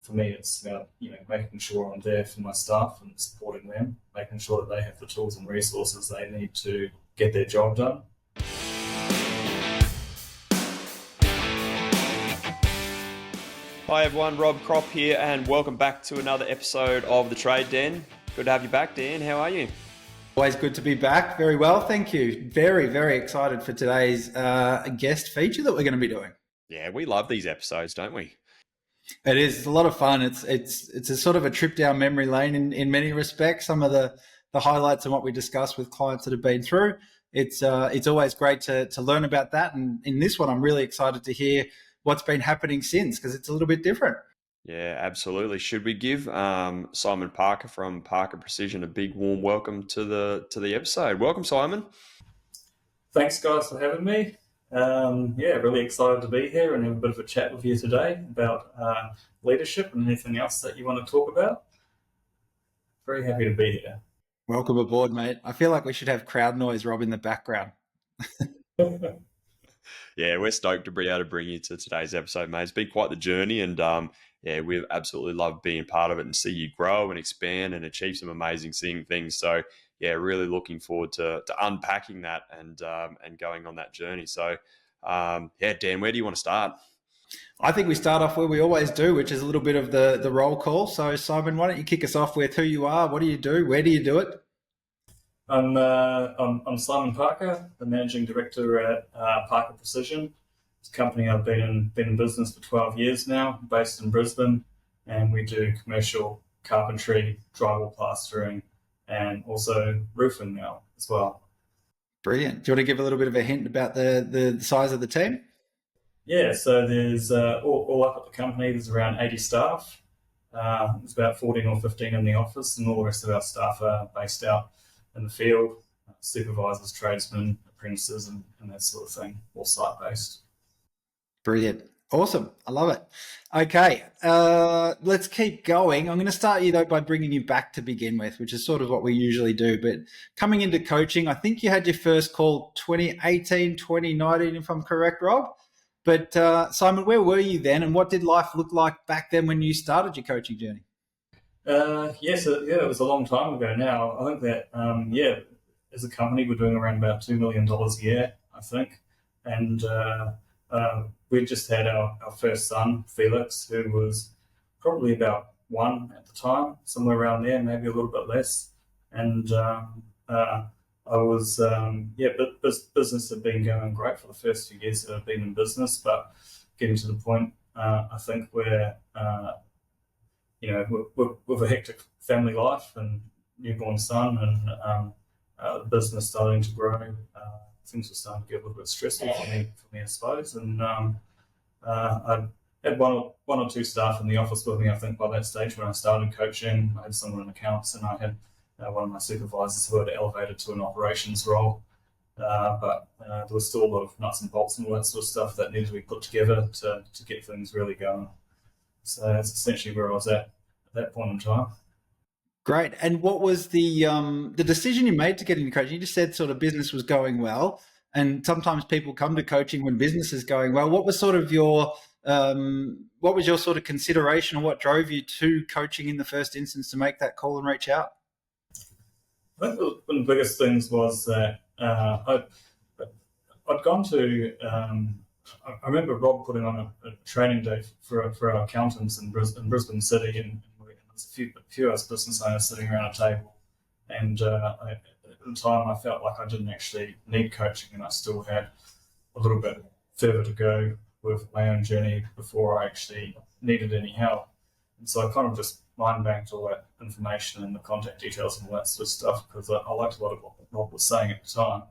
for me, it's about making sure I'm there for my staff and supporting them, making sure that they have the tools and resources they need to get their job done. Hi everyone, Rob Kropp here, and welcome back to another episode of The Trade Den. Good to have you back, Dan. How are you? Always good to be back. Very well, thank you. Very, very excited for today's guest feature that we're going to be doing. Yeah, we love these episodes, don't we? It is. It's a lot of fun. It's a sort of a trip down memory lane in many respects. Some of the highlights and what we discuss with clients that have been through. It's always great to learn about that. And in this one, I'm really excited to hear what's been happening since, because it's a little bit different. Yeah, absolutely. Should we give Simon Parker from Parker Precision a big warm welcome to the episode? Welcome, Simon. Thanks, guys, for having me. Really excited to be here and have a bit of a chat with you today about leadership and anything else that you want to talk about. Very happy to be here. Welcome aboard, mate. I feel like we should have crowd noise, Rob, in the background. Yeah, we're stoked to be able to bring you to today's episode, mate. It's been quite the journey, and we've absolutely loved being part of it and see you grow and expand and achieve some amazing things. So, yeah, really looking forward to unpacking that and going on that journey. So, Dan, where do you want to start? I think we start off where we always do, which is a little bit of the roll call. So, Simon, why don't you kick us off with who you are, what do you do, where do you do it? I'm Simon Parker, the managing director at Parker Precision. It's a company I've been in business for 12 years now, based in Brisbane, and we do commercial carpentry, drywall plastering, and also roofing now as well. Brilliant. Do you want to give a little bit of a hint about the size of the team? Yeah, so there's all up at the company, there's around 80 staff. There's about 14 or 15 in the office, and all the rest of our staff are based out in the field, supervisors, tradesmen, apprentices, and that sort of thing, all site-based. Brilliant. Awesome. I love it. Okay, let's keep going. I'm going to start you, though, by bringing you back to begin with, which is sort of what we usually do. But coming into coaching, I think you had your first call 2018, 2019, if I'm correct, Rob. But Simon, where were you then, and what did life look like back then when you started your coaching journey? It was a long time ago now. I think that, as a company, we're doing around about $2 million a year, I think. And we just had our first son, Felix, who was probably about 1 at the time, somewhere around there, maybe a little bit less. And business had been going great for the first few years that I've been in business, but getting to the point, I think, where with a hectic family life and newborn son and the business starting to grow, things were starting to get a little bit stressful for me, I suppose. And I had one or two staff in the office with me, I think, by that stage when I started coaching. I had someone in accounts, and I had one of my supervisors who had elevated to an operations role. But there was still a lot of nuts and bolts and all that sort of stuff that needed to be put together to get things really going. So that's essentially where I was at that point in time. Great. And what was the decision you made to get into coaching? You just said sort of business was going well, and sometimes people come to coaching when business is going well. What was sort of your sort of consideration, or what drove you to coaching in the first instance to make that call and reach out? I think one of the biggest things was that I'd gone to. I remember Rob putting on a training day for our accountants in Brisbane City, and there's a few of us business owners sitting around a table. And at the time, I felt like I didn't actually need coaching, and I still had a little bit further to go with my own journey before I actually needed any help. And so I kind of just mind banked all that information and the contact details and all that sort of stuff, because I liked a lot of what Rob was saying at the time.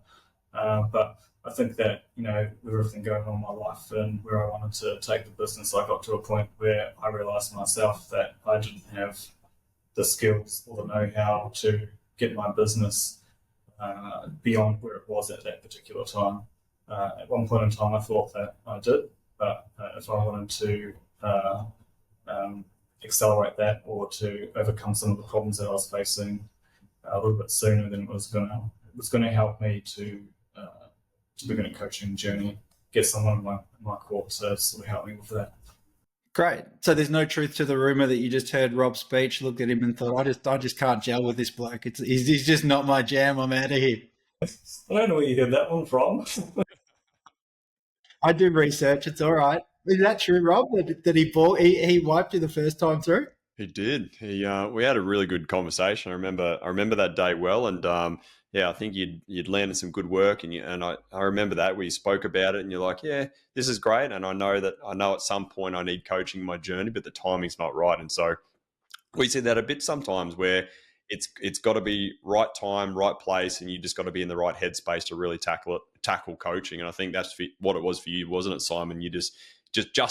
But I think that, with everything going on in my life and where I wanted to take the business, I got to a point where I realised myself that I didn't have the skills or the know-how to get my business beyond where it was at that particular time. At one point in time, I thought that I did, but if I wanted to accelerate that or to overcome some of the problems that I was facing a little bit sooner, then it was going to help me to begin a coaching journey, get someone in my court to sort of help me with that. Great. So there's no truth to the rumor that you just heard Rob's speech, looked at him and thought, I just can't gel with this bloke. He's just not my jam. I'm out of here. I don't know where you heard that one from. I do research. It's all right. Is that true, Rob? That he wiped you the first time through? He did. We had a really good conversation. I remember that day well, and I think you'd landed some good work, and I remember that we spoke about it, and you're like, yeah, this is great, and I know at some point I need coaching in my journey, but the timing's not right, and so we see that a bit sometimes where it's got to be right time, right place, and you just got to be in the right headspace to really tackle coaching. And I think that's what it was for you, wasn't it, Simon? You just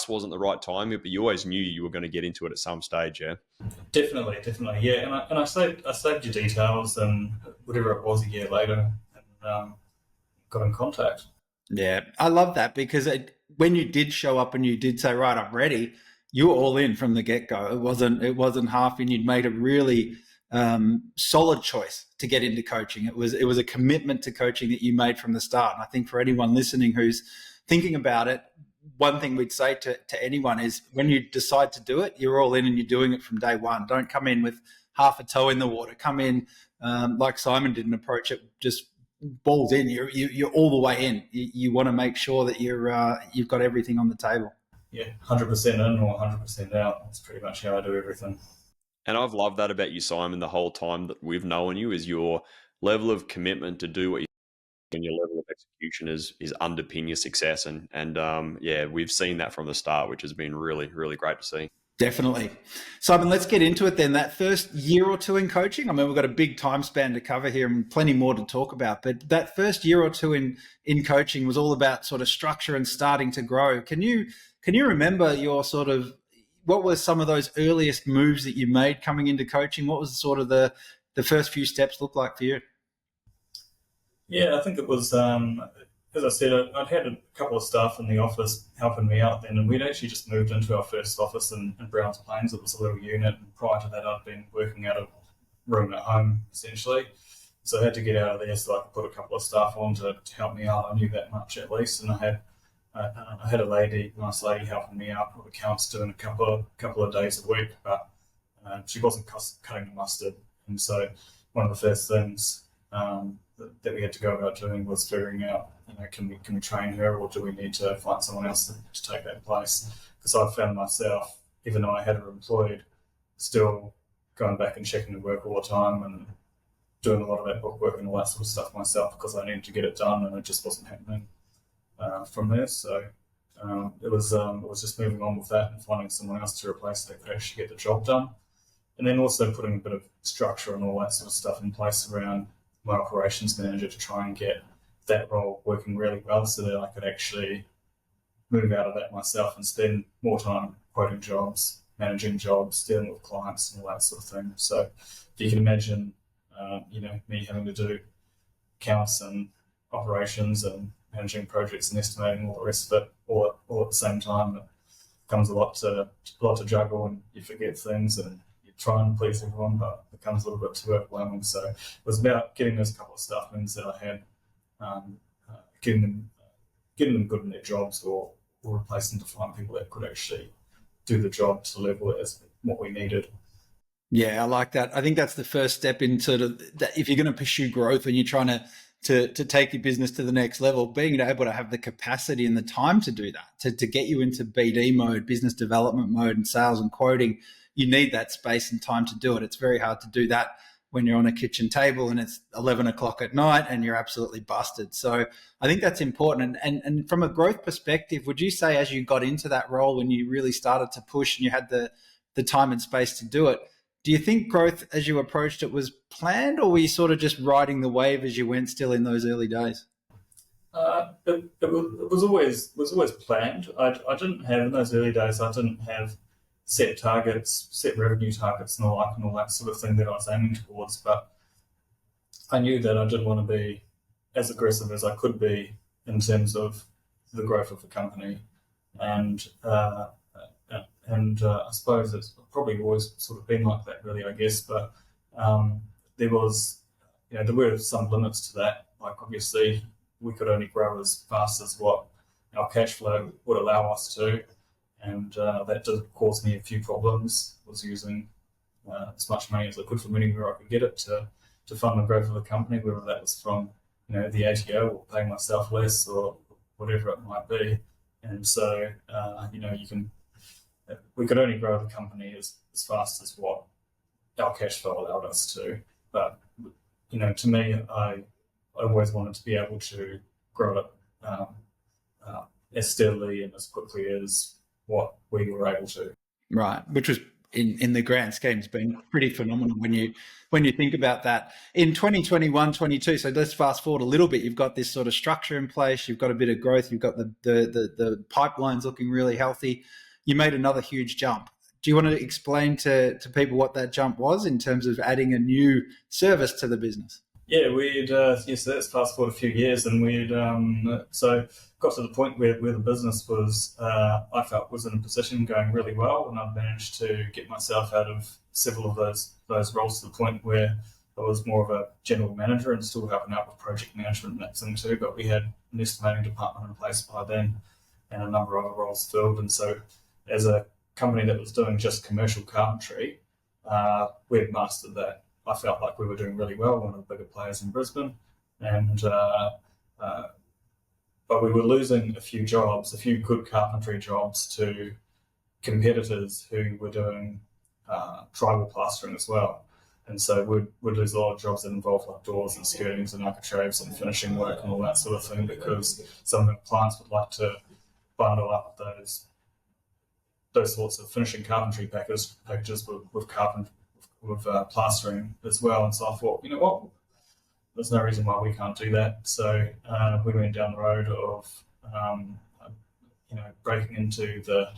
wasn't the right time, but you always knew you were going to get into it at some stage, yeah. Definitely, yeah. And I saved your details, and whatever it was a year later, and got in contact. Yeah, I love that because when you did show up and you did say, right, I'm ready, you were all in from the get-go. It wasn't half in. You'd made a really solid choice to get into coaching. It was a commitment to coaching that you made from the start. And I think for anyone listening who's thinking about it, one thing we'd say to anyone is when you decide to do it, you're all in and you're doing it from day one. Don't come in with half a toe in the water. Come in like Simon did and approach it just balls in. You're all the way in. You want to make sure that you've got everything on the table. Yeah, 100% in or 100% out. That's pretty much how I do everything. And I've loved that about you, Simon, the whole time that we've known you, is your level of commitment to do what you do and your level of execution is underpin your success. And we've seen that from the start, which has been really, really great to see. Definitely. Simon, let's get into it then. That first year or two in coaching, I mean, we've got a big time span to cover here and plenty more to talk about, but that first year or two in coaching was all about sort of structure and starting to grow. Can you remember your sort of, what were some of those earliest moves that you made coming into coaching? What was sort of the first few steps look like for you? Yeah, I think it was, as I said, I'd had a couple of staff in the office helping me out then, and we'd actually just moved into our first office in Browns Plains. It was a little unit, and prior to that I'd been working out of room at home, essentially. So I had to get out of there so I could put a couple of staff on to help me out. I knew that much at least, and I had a nice lady helping me out with accounts doing a couple of days a week, but she wasn't cutting the mustard. And so one of the first things that we had to go about doing was figuring out, can we train her, or do we need to find someone else to take that place? Because I found myself, even though I had her employed, still going back and checking the work all the time and doing a lot of that book work and all that sort of stuff myself because I needed to get it done, and it just wasn't happening from there. So it was just moving on with that and finding someone else to replace that could actually get the job done, and then also putting a bit of structure and all that sort of stuff in place around my operations manager to try and get that role working really well so that I could actually move out of that myself and spend more time quoting jobs, managing jobs, dealing with clients and all that sort of thing. So if you can imagine, me having to do accounts and operations and managing projects and estimating all the rest of it all at the same time, it becomes a lot to juggle, and you forget things and try and please everyone, but it becomes a little bit too overwhelming. So it was about getting those couple of staff members that I had, getting them good in their jobs, or replacing to find people that could actually do the job to the level as what we needed. Yeah, I like that. I think that's the first step in sort of that. If you're going to pursue growth and you're trying to take your business to the next level, being able to have the capacity and the time to do that, to get you into BD mode, business development mode, and sales and quoting, you need that space and time to do it. It's very hard to do that when you're on a kitchen table and it's 11 o'clock at night and you're absolutely busted. So I think that's important. And from a growth perspective, would you say as you got into that role, when you really started to push and you had the time and space to do it, do you think growth as you approached it was planned, or were you sort of just riding the wave as you went still in those early days? It was always planned. I didn't have, in those early days, I didn't have set targets, set revenue targets and all that sort of thing that I was aiming towards, but I knew that I did want to be as aggressive as I could be in terms of the growth of the company. And I suppose it's probably always sort of been like that, really, I guess. But there were some limits to that. Like, obviously, we could only grow as fast as what our cash flow would allow us to. and that did cause me a few problems. I was using as much money as I could from anywhere I could get it to fund the growth of the company, whether that was from the ATO or paying myself less or whatever it might be. And so we could only grow the company as fast as what our cash flow allowed us to. But to me, I always wanted to be able to grow it as steadily and as quickly as what we were able to. Right, which was in the grand scheme has been pretty phenomenal when you think about that. In 2021, 22, so let's fast forward a little bit. You've got this sort of structure in place. You've got a bit of growth. You've got the pipelines looking really healthy. You made another huge jump. Do you want to explain to people what that jump was in terms of adding a new service to the business? Yeah, so let's fast forward a few years, and we'd so got to the point where the business was, I felt, was in a position going really well, and I've managed to get myself out of several of those roles to the point where I was more of a general manager and still helping out with project management and that thing too. But we had an estimating department in place by then, and a number of other roles filled. And so, as a company that was doing just commercial carpentry, we'd mastered that. I felt like we were doing really well, one of the bigger players in Brisbane, and but we were losing a few good carpentry jobs to competitors who were doing tribal plastering as well. And so we'd lose a lot of jobs that involved like doors and skirtings and architraves and finishing work and all that sort of thing, because some of the clients would like to bundle up those sorts of finishing carpentry packages with plastering as well. And so I thought, what? There's no reason why we can't do that. So we went down the road of, breaking into the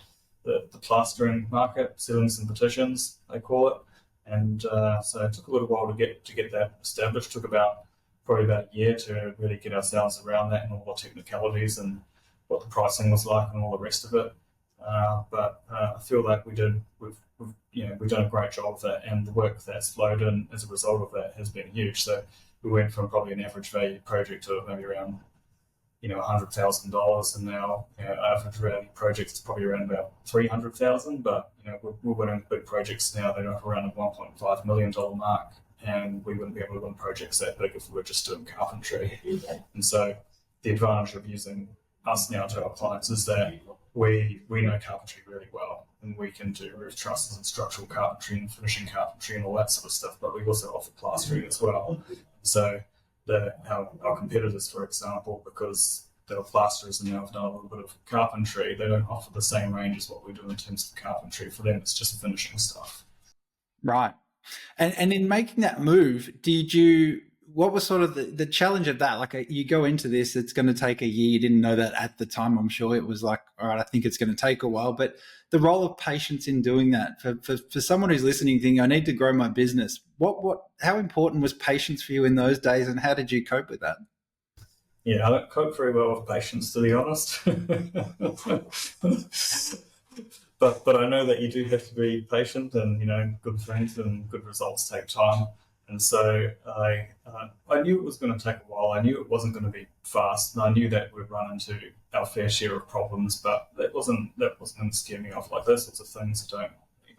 plastering market, ceilings and partitions, they call it. And so it took a little while to get that established. It took probably about a year to really get ourselves around that and all the technicalities and what the pricing was like and all the rest of it. But I feel like we've done a great job of that, and the work that's flowed in as a result of that has been huge. So we went from probably an average value project to maybe around $100,000, and now our average value project is probably around about $300,000. But we're winning big projects now that are around the $1.5 million mark, and we wouldn't be able to win projects that big if we were just doing carpentry. And so the advantage of using us now to our clients is that we know carpentry really well, and we can do roof trusses and structural carpentry and finishing carpentry and all that sort of stuff, but we also offer plastering as well. So our competitors, for example, because they're plasterers and now have done a little bit of carpentry, they don't offer the same range as what we do in terms of carpentry. For them, it's just finishing stuff. Right. And in making that move, what was sort of the challenge of that? Like you go into this, it's going to take a year. You didn't know that at the time. I'm sure it was like, all right, I think it's going to take a while. But the role of patience in doing that for someone who's listening, thinking, I need to grow my business. How important was patience for you in those days, and how did you cope with that? Yeah, I don't cope very well with patience, to be honest. But I know that you do have to be patient, and good things and good results take time. And so I knew it was going to take a while. I knew it wasn't going to be fast, and I knew that we'd run into our fair share of problems. But that wasn't going to scare me off. Like those sorts of things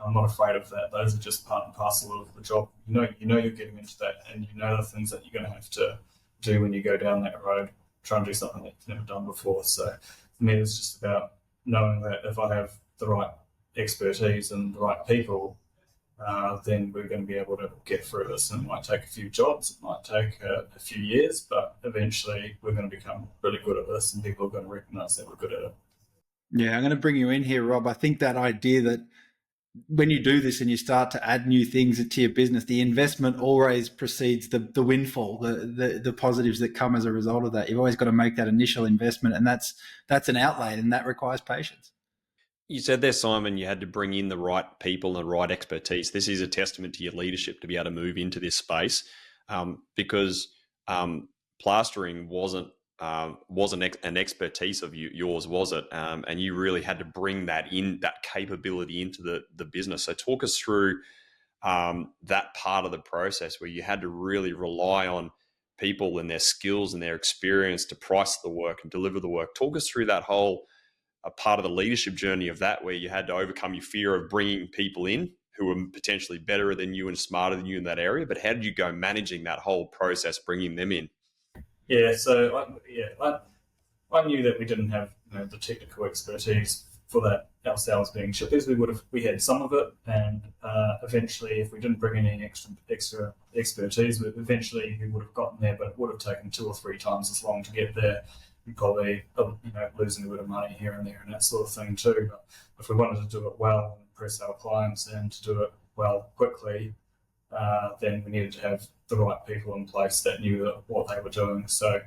I'm not afraid of that. Those are just part and parcel of the job. You know you're getting into that, and you know the things that you're going to have to do when you go down that road, try and do something that you've never done before. So for me, it's just about knowing that if I have the right expertise and the right people, then we're going to be able to get through this. And it might take a few jobs, it might take a few years, but eventually we're going to become really good at this, and people are going to recognize that we're good at it. Yeah, I'm going to bring you in here, Rob. I think that idea that when you do this and you start to add new things to your business, the investment always precedes the windfall, the positives that come as a result of that. You've always got to make that initial investment, and that's an outlay, and that requires patience. You said there, Simon, you had to bring in the right people and the right expertise. This is a testament to your leadership to be able to move into this space, because plastering wasn't an expertise of yours, was it? And you really had to bring that capability into the business. So talk us through that part of the process where you had to really rely on people and their skills and their experience to price the work and deliver the work. Talk us through that whole a part of the leadership journey of that where you had to overcome your fear of bringing people in who were potentially better than you and smarter than you in that area? But how did you go managing that whole process, bringing them in? Yeah, so I knew that we didn't have the technical expertise for that ourselves being shippies. We had some of it, and eventually, if we didn't bring in any extra expertise, eventually we would have gotten there, but it would have taken 2 or 3 times as long to get there. And probably losing a bit of money here and there and that sort of thing too. But if we wanted to do it well and impress our clients and to do it well quickly, then we needed to have the right people in place that knew what they were doing. So it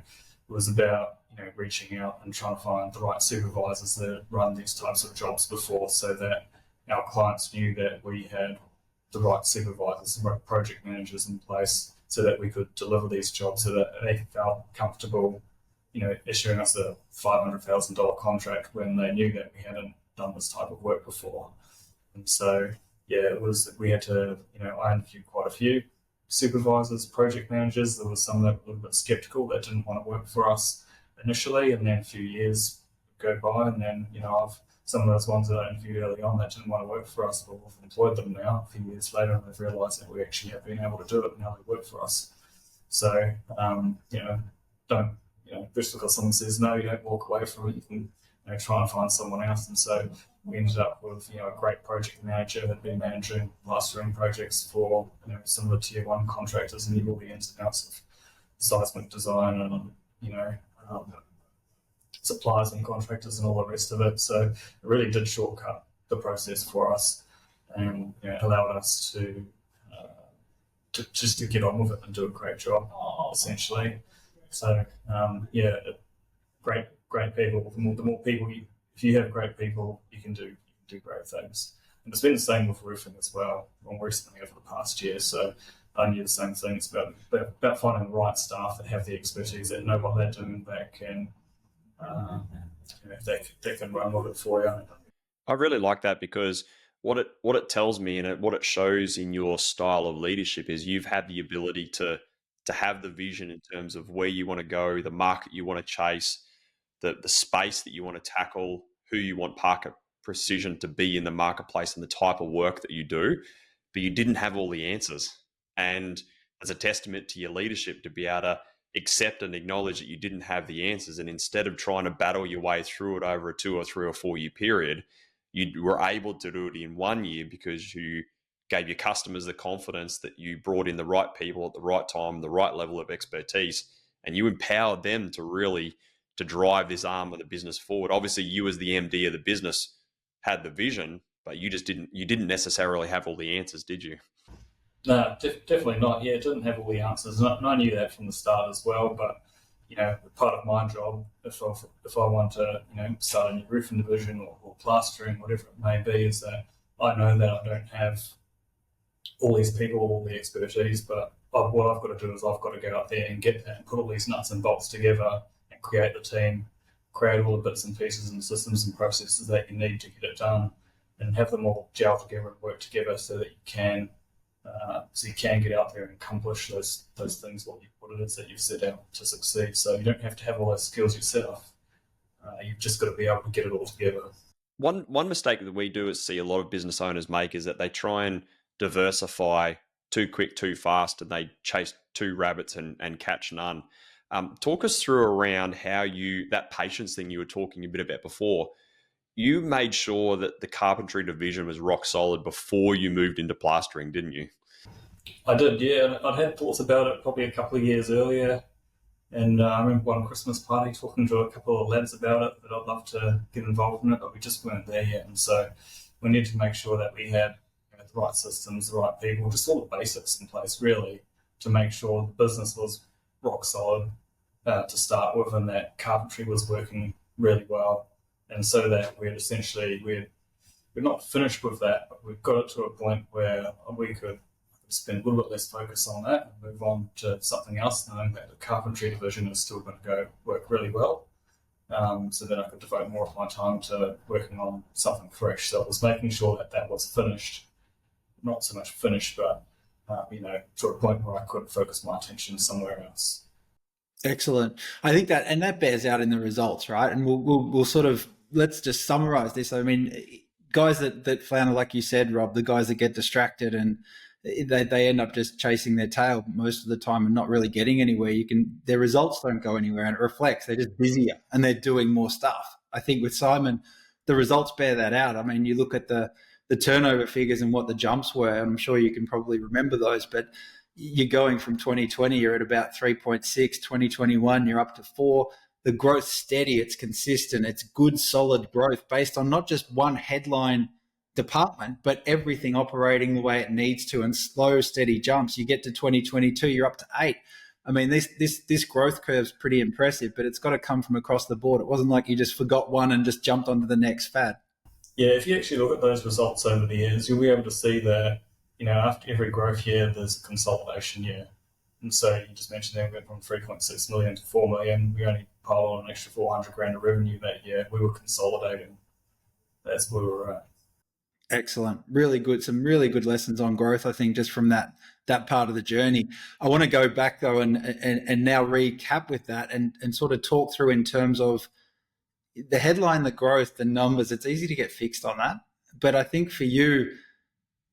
was about reaching out and trying to find the right supervisors that run these types of jobs before, so that our clients knew that we had the right supervisors and right project managers in place, so that we could deliver these jobs, so that they felt comfortable, issuing us a $500,000 contract when they knew that we hadn't done this type of work before. And so, we had to, I interviewed quite a few supervisors, project managers. There was some that were a little bit skeptical, that didn't want to work for us initially, and then a few years go by, and then I've some of those ones that I interviewed early on that didn't want to work for us, but we've employed them now a few years later, and they've realised that we actually have been able to do it, and now they work for us. So don't just because someone says no, you don't walk away from it. You can try and find someone else. And so we ended up with a great project manager that had been managing plastering projects for some of the tier 1 contractors, and all the ins and outs of seismic design and suppliers and contractors and all the rest of it. So it really did shortcut the process for us, and it allowed us to just to get on with it and do a great job, essentially. So great people. The more people if you have great people, you can do great things. And it's been the same with roofing as well, recently over the past year. So I knew the same things about finding the right staff that have the expertise, that know what they're doing, that can they can run with it for you. I really like that, because what it tells me, and what it shows in your style of leadership, is you've had the ability to have the vision in terms of where you want to go, the market you want to chase, the space that you want to tackle, who you want Parker Precision to be in the marketplace, and the type of work that you do, but you didn't have all the answers. And as a testament to your leadership, to be able to accept and acknowledge that you didn't have the answers, and instead of trying to battle your way through it over a 2 or 3 or 4 year period, you were able to do it in 1 year, because you gave your customers the confidence that you brought in the right people at the right time, the right level of expertise, and you empowered them to really to drive this arm of the business forward. Obviously, you as the MD of the business had the vision, but you didn't necessarily have all the answers, did you? No, definitely not. Yeah, it didn't have all the answers, and I knew that from the start as well. But part of my job, if I want to start a new roofing division or plastering, whatever it may be, is that I know that I don't have all these people, all the expertise, but what I've got to do is I've got to go out there and get that and put all these nuts and bolts together and create the team, create all the bits and pieces and systems and processes that you need to get it done, and have them all gel together and work together, so that you can get out there and accomplish those things, what it is that you've set out to succeed. So you don't have to have all those skills yourself. You've just got to be able to get it all together. One mistake that we do is see a lot of business owners make is that they try and diversify too quick, too fast, and they chase 2 rabbits and catch none. Talk us through around how that patience thing you were talking a bit about before. You made sure that the carpentry division was rock solid before you moved into plastering, didn't you? I did, yeah. I'd had thoughts about it probably a couple of years earlier. And I remember one Christmas party talking to a couple of lads about it, that I'd love to get involved in it, but we just weren't there yet. And so we needed to make sure that we had the right systems, the right people, just all the basics in place, really, to make sure the business was rock solid to start with, and that carpentry was working really well. And so that we're not finished with that, but we've got it to a point where we could spend a little bit less focus on that and move on to something else, knowing that the carpentry division is still going to go work really well. So that I could devote more of my time to working on something fresh. So it was making sure that was finished, not so much finished, but to a point where I could focus my attention somewhere else. Excellent. I think that bears out in the results, right? And we'll sort of let's just summarize this. I mean, guys that flounder, like you said, Rob, the guys that get distracted and they end up just chasing their tail most of the time and not really getting anywhere. Their results don't go anywhere, and it reflects. They're just busier and they're doing more stuff. I think with Simon, the results bear that out. I mean, you look at the turnover figures and what the jumps were, and I'm sure you can probably remember those, but you're going from 2020, you're at about 3.6, 2021, you're up to 4. The growth's steady, it's consistent, it's good, solid growth based on not just one headline department, but everything operating the way it needs to, and slow, steady jumps. You get to 2022, you're up to 8. I mean, this growth curve's pretty impressive, but it's got to come from across the board. It wasn't like you just forgot one and just jumped onto the next fad. Yeah, if you actually look at those results over the years, you'll be able to see that, after every growth year, there's a consolidation year. And so you just mentioned that we went from 3.6 million to 4 million. We only piled on an extra 400 grand of revenue that year. We were consolidating. That's where we were at. Excellent. Really good. Some really good lessons on growth, I think, just from that part of the journey. I want to go back, though, and now recap with that and sort of talk through in terms of the headline, the growth, the numbers. It's easy to get fixed on that. But I think for you,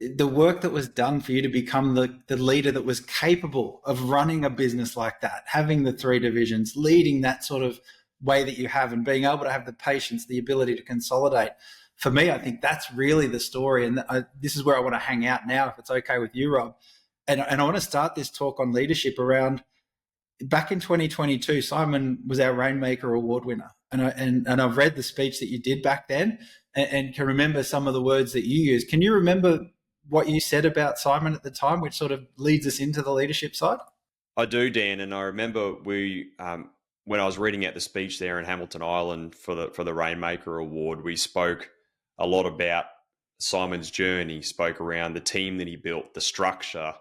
the work that was done for you to become the leader that was capable of running a business like that, having the 3 divisions, leading that sort of way that you have, and being able to have the patience, the ability to consolidate. For me, I think that's really the story. And this is where I want to hang out now, if it's okay with you, Rob. And I want to start this talk on leadership around back in 2022, Simon was our Rainmaker Award winner. And I've read the speech that you did back then and can remember some of the words that you used. Can you remember what you said about Simon at the time, which sort of leads us into the leadership side? I do, Dan. And I remember when I was reading out the speech there in Hamilton Island for the Rainmaker Award, we spoke a lot about Simon's journey, spoke around the team that he built, the structure,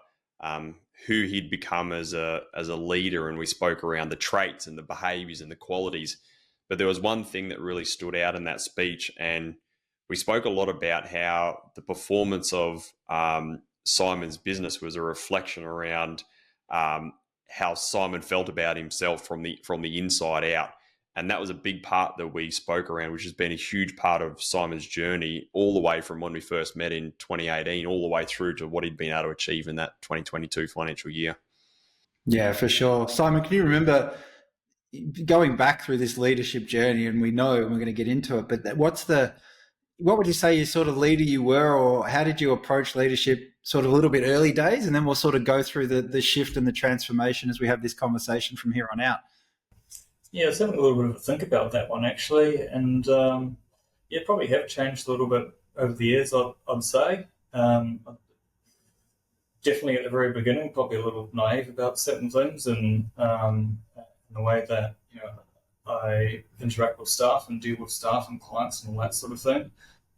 who he'd become as a leader, and we spoke around the traits and the behaviors and the qualities. But there was one thing that really stood out in that speech, and we spoke a lot about how the performance of Simon's business was a reflection around how Simon felt about himself from the inside out. And that was a big part that we spoke around, which has been a huge part of Simon's journey, all the way from when we first met in 2018, all the way through to what he'd been able to achieve in that 2022 financial year. Yeah, for sure. Simon, can you remember going back through this leadership journey? And we know, and we're going to get into it, but what would you say you sort of leader you were, or how did you approach leadership sort of a little bit early days? And then we'll sort of go through the shift and the transformation as we have this conversation from here on out. Yeah, I was having a little bit of a think about that one, actually. And probably have changed a little bit over the years, I'd say. Definitely at the very beginning, probably a little naive about certain things, and the way that I interact with staff and deal with staff and clients and all that sort of thing.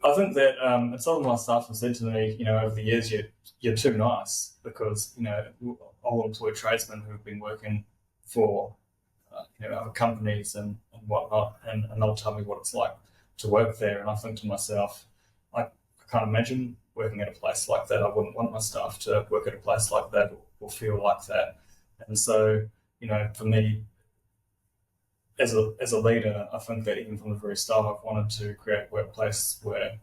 I think that some of my staff have said to me, over the years, you're too nice, because I'll employ tradesmen who've been working for other companies and whatnot, and they'll tell me what it's like to work there. And I think to myself, I can't imagine working at a place like that. I wouldn't want my staff to work at a place like that or feel like that. And so, for me, as a leader, I think that even from the very start, I've wanted to create a workplace where,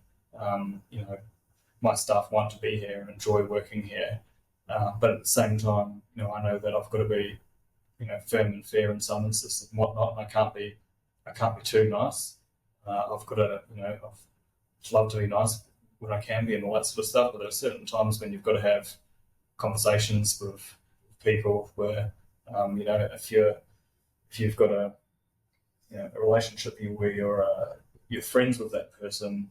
my staff want to be here and enjoy working here. But at the same time, I know that I've got to be, firm and fair in some instances and whatnot. And I can't be too nice. I've got to, I'd love to be nice when I can be and all that sort of stuff. But there are certain times when you've got to have conversations with people where, if you've got a relationship where you're friends with that person,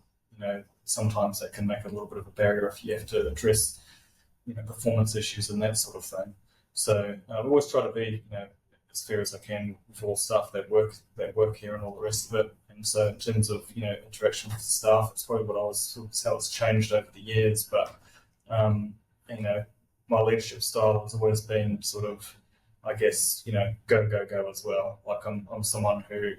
sometimes that can make a little bit of a barrier if you have to address, performance issues and that sort of thing. So I always try to be, as fair as I can with all staff that work here and all the rest of it. And so in terms of, interaction with the staff, it's probably how it's changed over the years. But, my leadership style has always been sort of, I guess, go as well. Like I'm someone who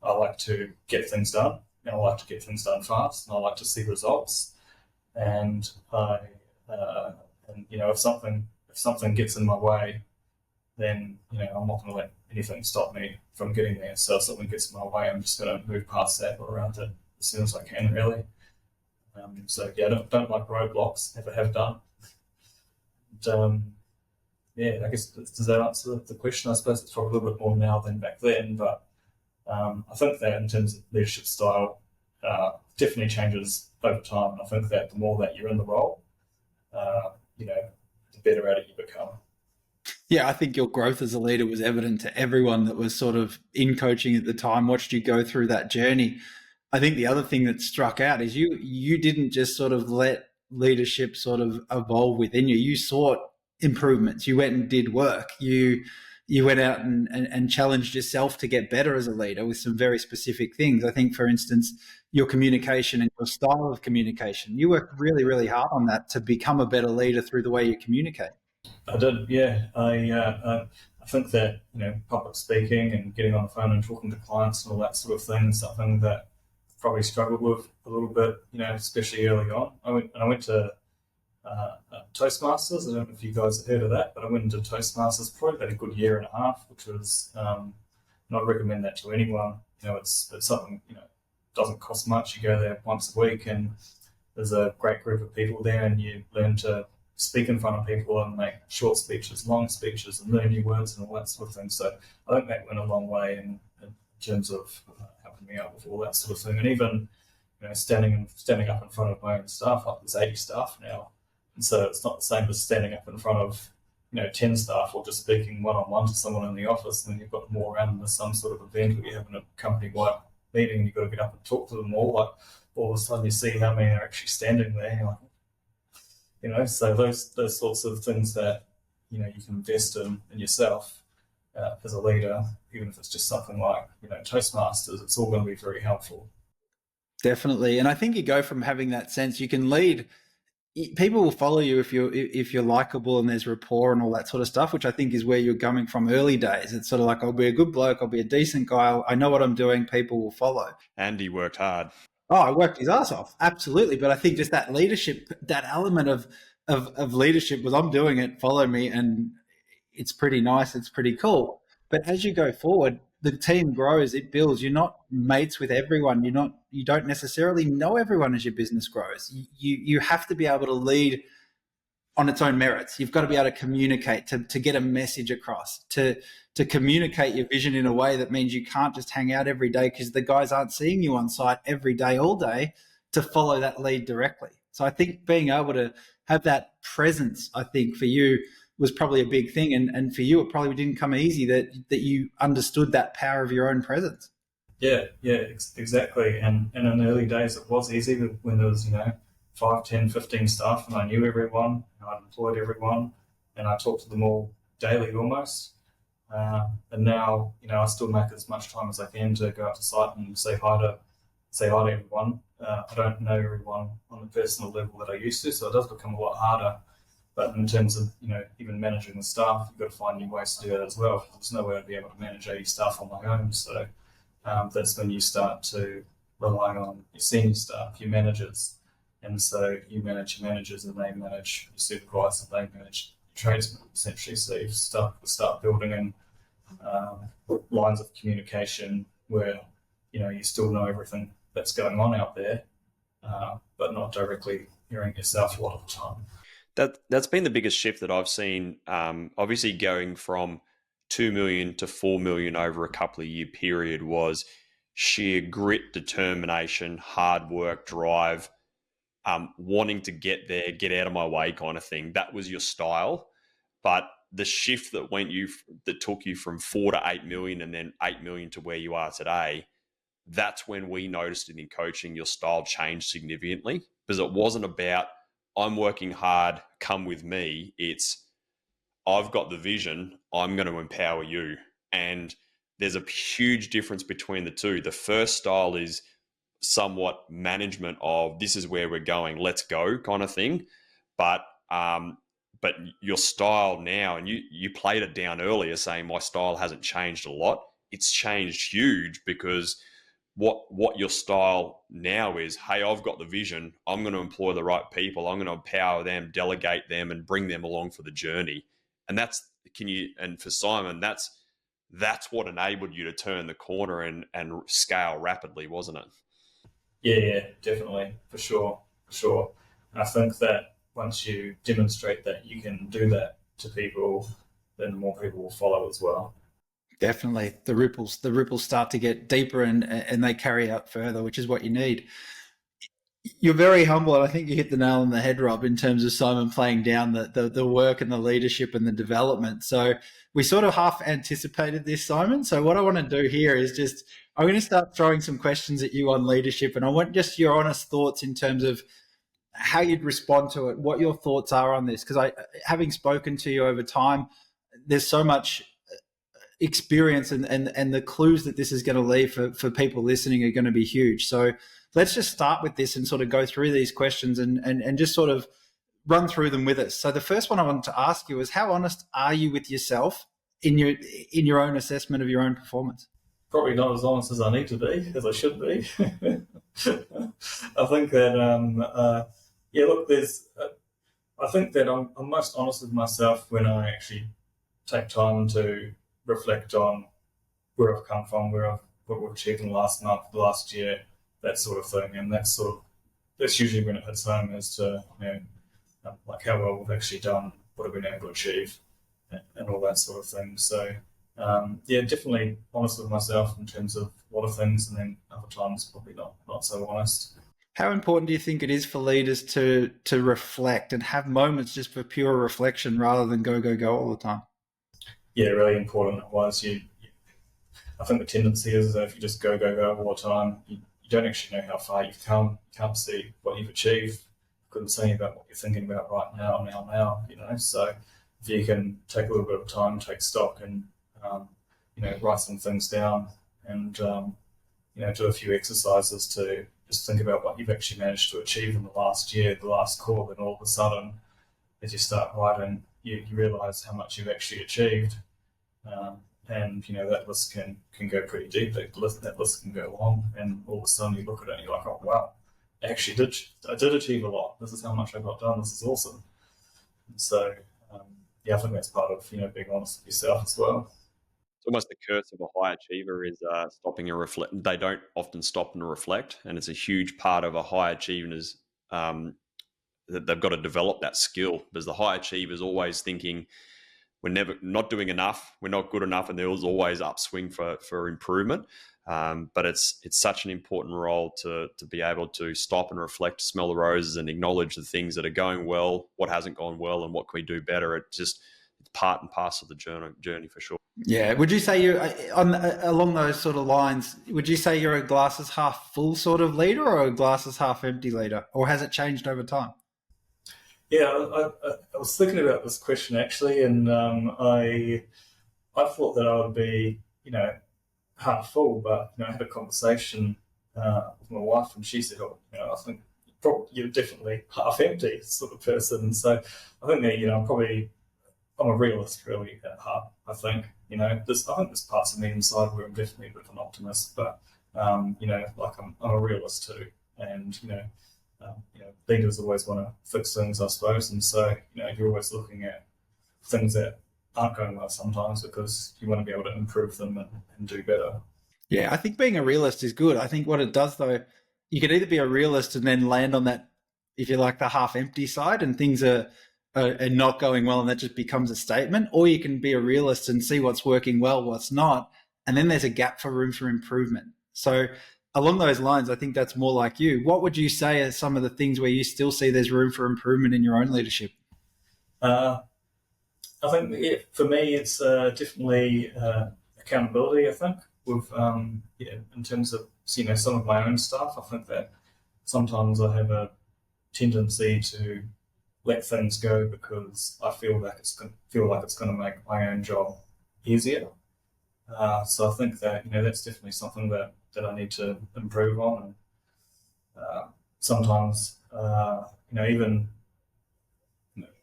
I like to get things done, and I like to get things done fast, and I like to see results. And if something gets in my way, then I'm not going to let anything stop me from getting there. So if something gets in my way, I'm just going to move past that or around it as soon as I can, really. So yeah, I don't like roadblocks, never have done. And, yeah, I guess does that answer the question? I suppose it's probably a little bit more now than back then, but I think that in terms of leadership style, definitely changes over time. And I think that the more that you're in the role, the better at it you become. Yeah, I think your growth as a leader was evident to everyone that was sort of in coaching at the time, watched you go through that journey. I think the other thing that struck out is you didn't just sort of let leadership sort of evolve within you. You sought improvements. You went and did work. You went out and challenged yourself to get better as a leader with some very specific things. I think, for instance, your communication and your style of communication, you worked really, really hard on that to become a better leader through the way you communicate. I did, yeah. I think that public speaking and getting on the phone and talking to clients and all that sort of thing is something that I probably struggled with a little bit, especially early on. I went to Toastmasters. I don't know if you guys have heard of that, but I went into Toastmasters probably about a good year and a half, which was not recommend that to anyone. It's something doesn't cost much. You go there once a week, and there's a great group of people there, and you learn to speak in front of people and make short speeches, long speeches, and learn new words and all that sort of thing. So I think that went a long way in terms of helping me out with all that sort of thing. And even standing up in front of my own staff, like there's 80 staff now, and so it's not the same as standing up in front of 10 staff or just speaking one-on-one to someone in the office. And then you've got more around in some sort of event where you're having a company-wide meeting and you've got to get up and talk to them all. Like all of a sudden you see how many are actually standing there. So those sorts of things that you can invest in yourself as a leader, even if it's just something like Toastmasters, it's all going to be very helpful. Definitely, and I think you go from having that sense you can lead. People will follow you if you're likable and there's rapport and all that sort of stuff, which I think is where you're coming from early days. It's sort of like, I'll be a good bloke, I'll be a decent guy, I know what I'm doing, people will follow. And he worked hard. Oh, I worked his ass off, absolutely. But I think just that leadership, that element of leadership was, I'm doing it, follow me, and it's pretty nice, it's pretty cool. But as you go forward, the team grows, it builds. You're not mates with everyone. You don't necessarily know everyone as your business grows. You have to be able to lead on its own merits. You've got to be able to communicate, to get a message across, to communicate your vision in a way that means you can't just hang out every day because the guys aren't seeing you on site every day, all day, to follow that lead directly. So I think being able to have that presence, I think for you was probably a big thing. And for you, it probably didn't come easy that you understood that power of your own presence. Yeah, exactly. And in the early days, it was easy when there was, 5, 10, 15 staff and I knew everyone, and I'd employed everyone and I talked to them all daily almost. And now, I still make as much time as I can to go out to site and say hi to everyone. I don't know everyone on the personal level that I used to, so it does become a lot harder. But in terms of, even managing the staff, you've got to find new ways to do that as well. There's no way I'd be able to manage 80 staff on my own. So that's when you start to rely on your senior staff, your managers. And so you manage your managers and they manage your supervisors and they manage your tradesmen, essentially. So you start building in lines of communication where, you still know everything that's going on out there, but not directly hearing yourself a lot of the time. That's been the biggest shift that I've seen. Obviously, going from 2 million to 4 million over a couple of year period was sheer grit, determination, hard work, drive, wanting to get there, get out of my way kind of thing. That was your style. But the shift that took you from 4 to 8 million and then 8 million to where you are today, that's when we noticed it in coaching. Your style changed significantly because it wasn't about I'm working hard, come with me. It's I've got the vision, I'm going to empower you. And there's a huge difference between the two. The first style is somewhat management of this is where we're going, let's go kind of thing. But your style now, and you played it down earlier saying my style hasn't changed a lot. It's changed huge because what your style now is, hey, I've got the vision. I'm going to employ the right people. I'm going to empower them, delegate them, and bring them along for the journey. And and for Simon, that's that's what enabled you to turn the corner and scale rapidly, wasn't it? Yeah, definitely, for sure. I think that once you demonstrate that you can do that to people, then more people will follow as well. Definitely, the ripples start to get deeper and they carry out further, which is what you need. You're very humble, and I think you hit the nail on the head, Rob, in terms of Simon playing down the work and the leadership and the development. So we sort of half anticipated this, Simon. So what I want to do here is just, I'm going to start throwing some questions at you on leadership, and I want just your honest thoughts in terms of how you'd respond to it, what your thoughts are on this. Because having spoken to you over time, there's so much experience and the clues that this is going to leave for people listening are going to be huge. So let's just start with this and sort of go through these questions and just sort of run through them with us. So the first one I wanted to ask you is, how honest are you with yourself in your own assessment of your own performance? Probably not as honest as I need to be, as I should be. I think that, I think that I'm most honest with myself when I actually take time to reflect on where I've come from, what we've achieved in the last month, the last year, that sort of thing. And that's usually when it hits home as to, like how well we've actually done, what have we been able to achieve, and all that sort of thing. So, definitely honest with myself in terms of a lot of things, and then other times probably not so honest. How important do you think it is for leaders to reflect and have moments just for pure reflection rather than go all the time? Yeah, really important. Otherwise, I think the tendency is that if you just go all the time, you don't actually know how far you've come. You can't see what you've achieved. You couldn't see about what you're thinking about right now. So if you can take a little bit of time, take stock, and write some things down, and do a few exercises to just think about what you've actually managed to achieve in the last year, the last quarter, and all of a sudden, as you start writing, you realise how much you've actually achieved, and that list can go pretty deep. That list can go long, and all of a sudden you look at it and you're like, oh wow, I did achieve a lot. This is how much I got done. This is awesome. And so I think that's part of being honest with yourself as well. It's almost the curse of a high achiever is stopping and reflect. They don't often stop and reflect, and it's a huge part of a high achiever's that they've got to develop that skill, because the high achiever is always thinking we're not doing enough, we're not good enough, and there's always upswing for improvement. But it's such an important role to be able to stop and reflect, smell the roses, and acknowledge the things that are going well, what hasn't gone well, and what can we do better. It's part and parcel of the journey for sure. Yeah. Would you say you're along those sort of lines? Would you say you're a glasses half full sort of leader, or a glasses half empty leader, or has it changed over time? Yeah, I was thinking about this question actually, and I thought that I would be half full, but I had a conversation with my wife, and she said, "Oh, I think you're definitely half empty sort of person." So I think that I'm a realist really at heart. I think there's parts of me inside where I'm definitely a bit of an optimist, but I'm a realist too, and leaders always want to fix things, I suppose, and so you're always looking at things that aren't going well sometimes because you want to be able to improve them and do better. Yeah, I think being a realist is good. I think what it does though, you can either be a realist and then land on that, if you like, the half empty side, and things are not going well, and that just becomes a statement, or you can be a realist and see what's working well, what's not, and then there's a gap for room for improvement. So along those lines, I think that's more like you. What would you say are some of the things where you still see there's room for improvement in your own leadership? I think for me, it's definitely accountability. I think with in terms of some of my own stuff, I think that sometimes I have a tendency to let things go because I feel like it's going to make my own job easier. So I think that that's definitely something that I need to improve on. And sometimes even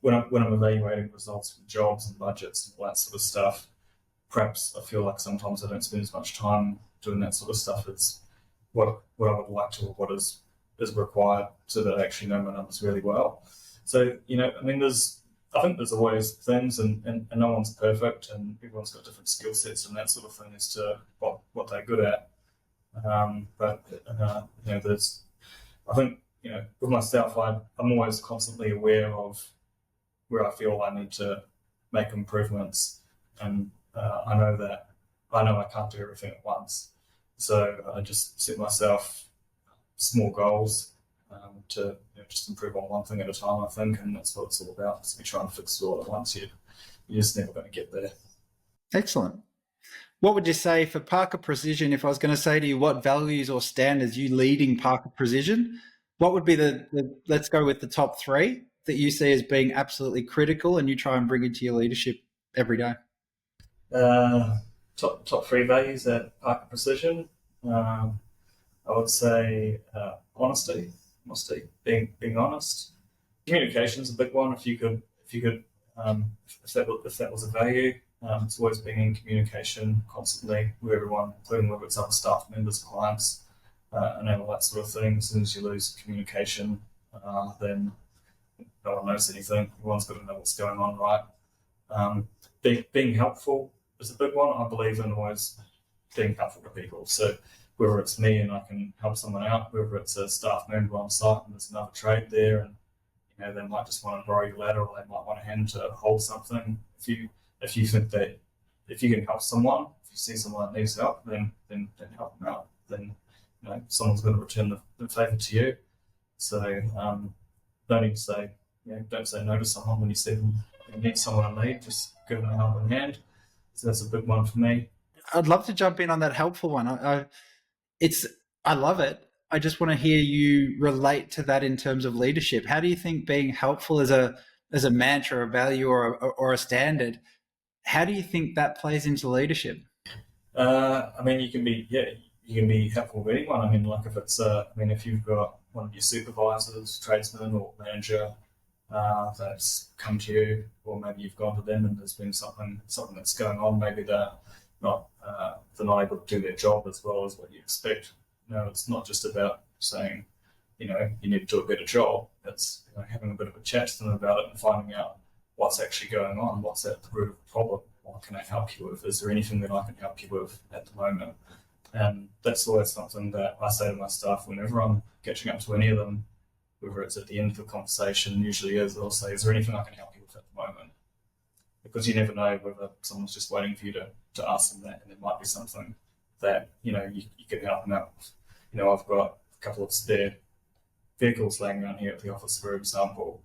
when I'm evaluating results from jobs and budgets and all that sort of stuff, perhaps I feel like sometimes I don't spend as much time doing that sort of stuff as what I would like to, or what is required, so that I actually know my numbers really well. So there's I think there's always things, and no one's perfect, and everyone's got different skill sets and that sort of thing as to what they're good at. But there's, I think, with myself, I'm always constantly aware of where I feel I need to make improvements, and I know I can't do everything at once, so I just set myself small goals to just improve on one thing at a time. I think, and that's what it's all about. So you try and fix it all at once, you're just never going to get there. Excellent. What would you say for Parker Precision? If I was going to say to you, what values or standards you leading Parker Precision, what would be let's go with the top 3 that you see as being absolutely critical and you try and bring into your leadership every day? Top 3 values at Parker Precision. I would say honesty, being honest. Communication is a big one. If that was a value, it's always being in communication constantly with everyone, including whether it's other staff members, clients, and all that sort of thing. As soon as you lose communication, then no one knows anything. Everyone's got to know what's going on, right? Being helpful is a big one. I believe in always being helpful to people. So whether it's me and I can help someone out, whether it's a staff member on site and there's another trade there, and they might just want to borrow your ladder, or they might want a hand to hold something. If you think that if you can help someone, if you see someone that needs help, then help them out. Then someone's going to return the favour to you. So don't need to say don't say no to someone when you see them need someone in need. Just give them a helping hand. So that's a big one for me. I'd love to jump in on that helpful one. I love it. I just want to hear you relate to that in terms of leadership. How do you think being helpful as a mantra, a value, or a standard, how do you think that plays into leadership? You can be helpful with anyone. Like if it's if you've got one of your supervisors, tradesman or manager that's come to you, or maybe you've gone to them and there's been something that's going on. Maybe they're not able to do their job as well as what you expect. It's not just about saying, you need to do a better job. It's having a bit of a chat to them about it and finding out what's actually going on, what's at the root of the problem, what can I help you with? Is there anything that I can help you with at the moment? And that's always something that I say to my staff whenever I'm catching up to any of them, whether it's at the end of the conversation, usually I'll say, is there anything I can help you with at the moment? Because you never know whether someone's just waiting for you to ask them that, and there might be something that, you can help them out with. I've got a couple of spare vehicles laying around here at the office, for example.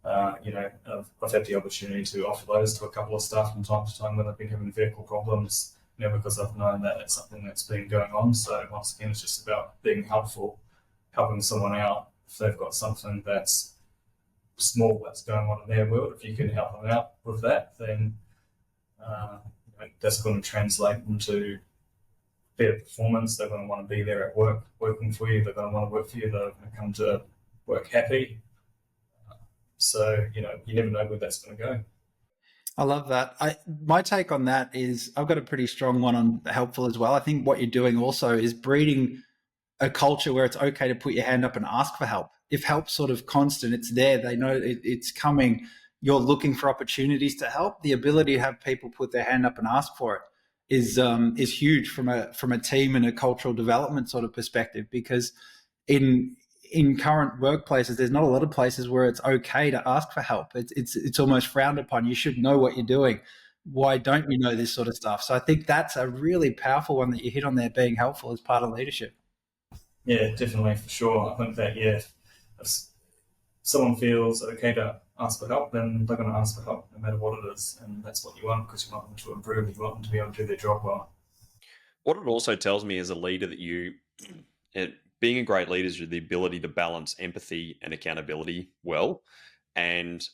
I've had the opportunity to offer those to a couple of staff from time to time when they've been having vehicle problems, because I've known that it's something that's been going on. So once again, it's just about being helpful, helping someone out. If they've got something that's small that's going on in their world, if you can help them out with that, then that's going to translate into better performance. They're going to want to be there at work, working for you. They're going to want to work for you. They're going to come to work happy. So, you never know where that's going to go. I love that. My take on that is I've got a pretty strong one on helpful as well. I think what you're doing also is breeding a culture where it's okay to put your hand up and ask for help. If help's sort of constant, it's there. They know it's coming. You're looking for opportunities to help. The ability to have people put their hand up and ask for it is huge from a team and a cultural development sort of perspective, because in current workplaces, there's not a lot of places where it's okay to ask for help. It's almost frowned upon. You should know what you're doing. Why don't you know this sort of stuff? So I think that's a really powerful one that you hit on there, being helpful as part of leadership. Yeah, definitely, for sure. I think that, if someone feels okay to ask for help, then they're going to ask for help no matter what it is. And that's what you want, because you want them to improve. You want them to be able to do their job well. What it also tells me as a leader that being a great leader is the ability to balance empathy and accountability well. And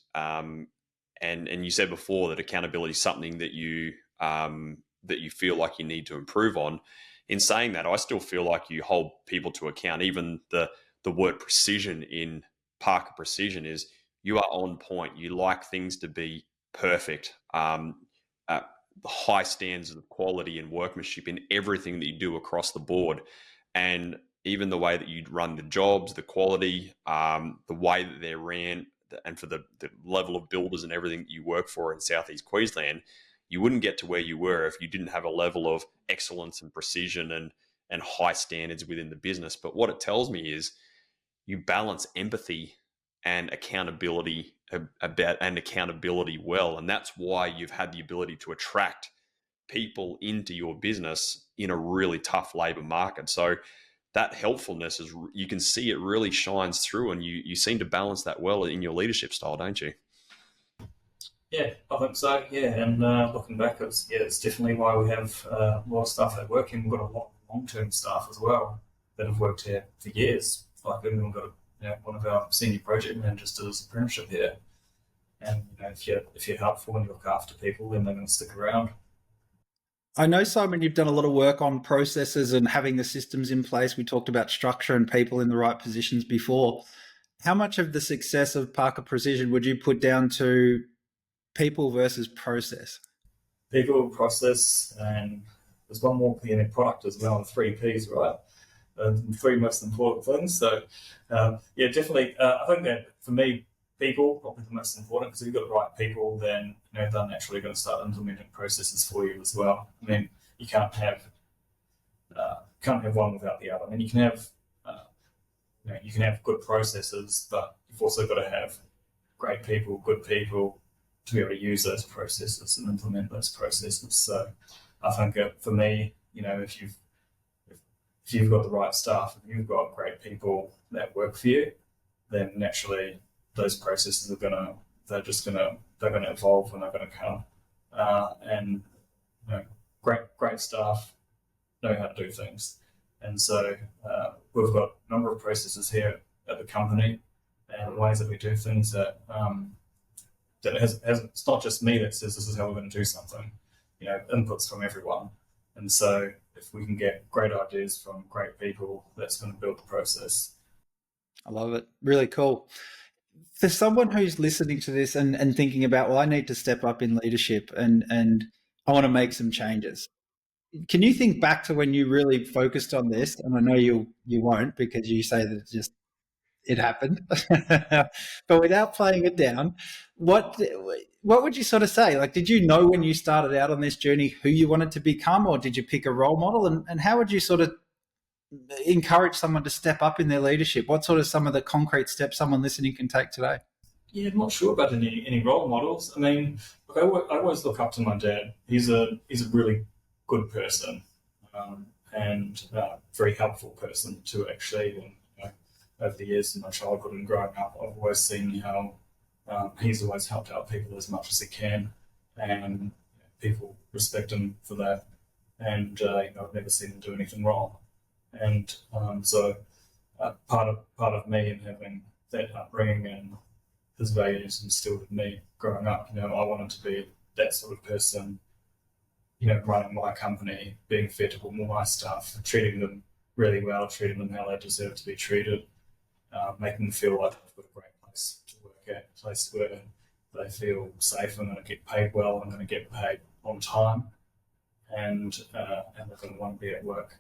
you said before that accountability is something that you feel like you need to improve on. In saying that, I still feel like you hold people to account. Even the word precision in Parker Precision is you are on point. You like things to be perfect. High standards of quality and workmanship in everything that you do across the board. And even the way that you run the jobs, the quality, the way that they're ran, and for the level of builders and everything that you work for in Southeast Queensland, you wouldn't get to where you were if you didn't have a level of excellence and precision and high standards within the business. But what it tells me is you balance empathy and accountability well, and that's why you've had the ability to attract people into your business in a really tough labor market. So that helpfulness is, you can see it really shines through, and you seem to balance that well in your leadership style, don't you? Yeah, I think so. Yeah, and looking back, it's definitely why we have a lot of staff that work, and we've got a lot of long-term staff as well that have worked here for years. Like we've got one of our senior project managers does his apprenticeship here, and if you're helpful and you look after people, then they're going to stick around. I know, Simon, you've done a lot of work on processes and having the systems in place. We talked about structure and people in the right positions before. How much of the success of Parker Precision would you put down to people versus process? People, process, and there's one more P in product as well, and 3 Ps, right? The 3 most important things. So, yeah, definitely. I think that for me, people probably the most important, because if you've got the right people, then they're naturally going to start implementing processes for you as well. I mean, you can't have one without the other. I mean, you can have good processes, but you've also got to have great people, good people to be able to use those processes and implement those processes. So, I think for me, if you've got the right staff, if you've got great people that work for you, then naturally those processes are they're going to evolve and they're going to come. And great staff know how to do things, and so we've got a number of processes here at the company and ways that we do things that it's not just me that says this is how we're going to do something. Inputs from everyone, and so if we can get great ideas from great people, that's going to build the process. I love it. Really cool. For someone who's listening to this and thinking about, well, I need to step up in leadership and I want to make some changes. Can you think back to when you really focused on this? And I know you won't, because you say that it happened, but without playing it down, what would you sort of say? Like, did you know when you started out on this journey who you wanted to become, or did you pick a role model? And how would you sort of encourage someone to step up in their leadership? What sort of some of the concrete steps someone listening can take today? Yeah, I'm not sure about any role models. I mean, I always look up to my dad. He's a really good person, and very helpful person too, actually. And, over the years in my childhood and growing up, I've always seen how he's always helped out people as much as he can, and people respect him for that. And I've never seen him do anything wrong. And so part of me and having that upbringing and his values instilled in me growing up, I wanted to be that sort of person, running my company, being fair to all my staff, treating them really well, treating them how they deserve to be treated, making them feel like they've got a great place to work at, a place where they feel safe and going to get paid well and going to get paid on time, and they're going to want to be at work.